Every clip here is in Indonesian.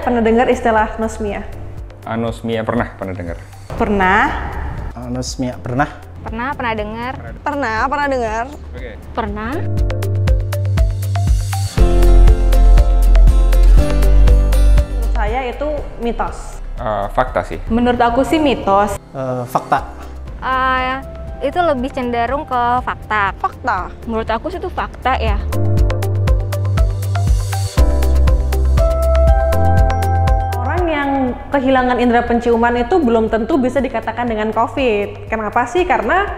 pernah dengar istilah anosmia? Anosmia pernah dengar. Pernah. Anosmia pernah. Pernah dengar. Pernah dengar. Oke. Pernah. Menurut saya itu mitos. Fakta sih. Menurut aku sih mitos. Fakta. Itu lebih cenderung ke fakta. Fakta. Menurut aku sih itu fakta ya. Orang yang kehilangan indera penciuman itu belum tentu bisa dikatakan dengan COVID. Kenapa sih? Karena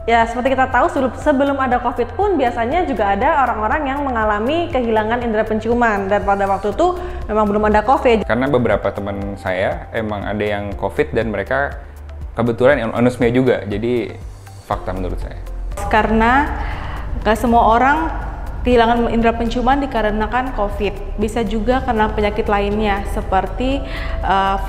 ya seperti kita tahu sebelum ada COVID pun biasanya juga ada orang-orang yang mengalami kehilangan indera penciuman, dan pada waktu itu memang belum ada COVID. Karena beberapa teman saya emang ada yang COVID dan mereka kebetulan anosmia juga, jadi fakta menurut saya. Karena nggak semua orang kehilangan indera penciuman dikarenakan COVID. Bisa juga karena penyakit lainnya seperti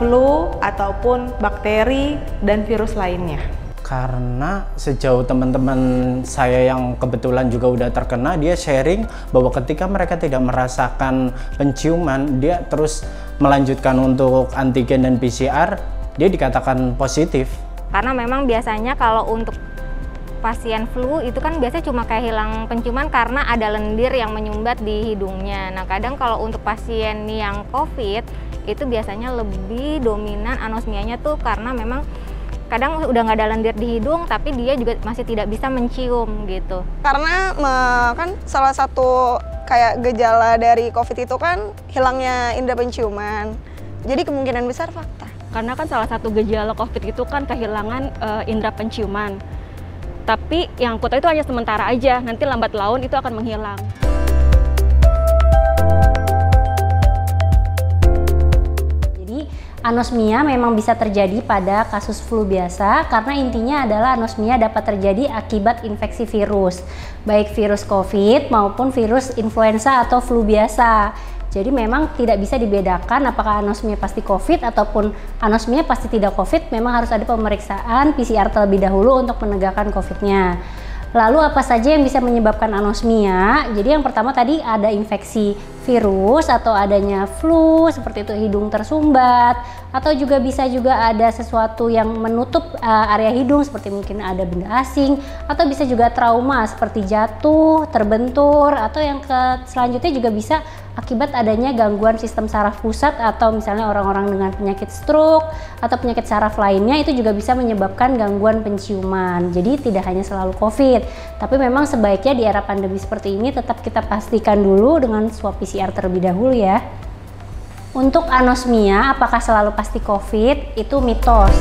flu ataupun bakteri dan virus lainnya. Karena sejauh teman-teman saya yang kebetulan juga udah terkena, dia sharing bahwa ketika mereka tidak merasakan penciuman, dia terus melanjutkan untuk antigen dan PCR, dia dikatakan positif. Karena memang biasanya kalau untuk pasien flu itu kan biasanya cuma kayak hilang penciuman karena ada lendir yang menyumbat di hidungnya. Nah kadang kalau untuk pasien yang COVID itu biasanya lebih dominan anosmianya tuh karena memang kadang udah nggak ada lendir di hidung tapi dia juga masih tidak bisa mencium gitu. Karena kan salah satu kayak gejala dari COVID itu kan hilangnya indera penciuman. Jadi kemungkinan besar fakta. Karena kan salah satu gejala COVID itu kan kehilangan indera penciuman. Tapi yang aku tahu itu hanya sementara aja, nanti lambat laun itu akan menghilang. Jadi anosmia memang bisa terjadi pada kasus flu biasa karena intinya adalah anosmia dapat terjadi akibat infeksi virus, baik virus COVID maupun virus influenza atau flu biasa. Jadi memang tidak bisa dibedakan apakah anosmia pasti COVID ataupun anosmia pasti tidak COVID. Memang harus ada pemeriksaan PCR terlebih dahulu untuk menegakkan COVID-nya. Lalu apa saja yang bisa menyebabkan anosmia? Jadi yang pertama tadi ada infeksi virus atau adanya flu seperti itu, hidung tersumbat, atau juga bisa juga ada sesuatu yang menutup area hidung seperti mungkin ada benda asing, atau bisa juga trauma seperti jatuh, terbentur, atau yang selanjutnya juga bisa akibat adanya gangguan sistem saraf pusat atau misalnya orang-orang dengan penyakit stroke atau penyakit saraf lainnya itu juga bisa menyebabkan gangguan penciuman. Jadi tidak hanya selalu COVID, tapi memang sebaiknya di era pandemi seperti ini tetap kita pastikan dulu dengan swab PCR terlebih dahulu ya. Untuk anosmia apakah selalu pasti COVID? Itu mitos.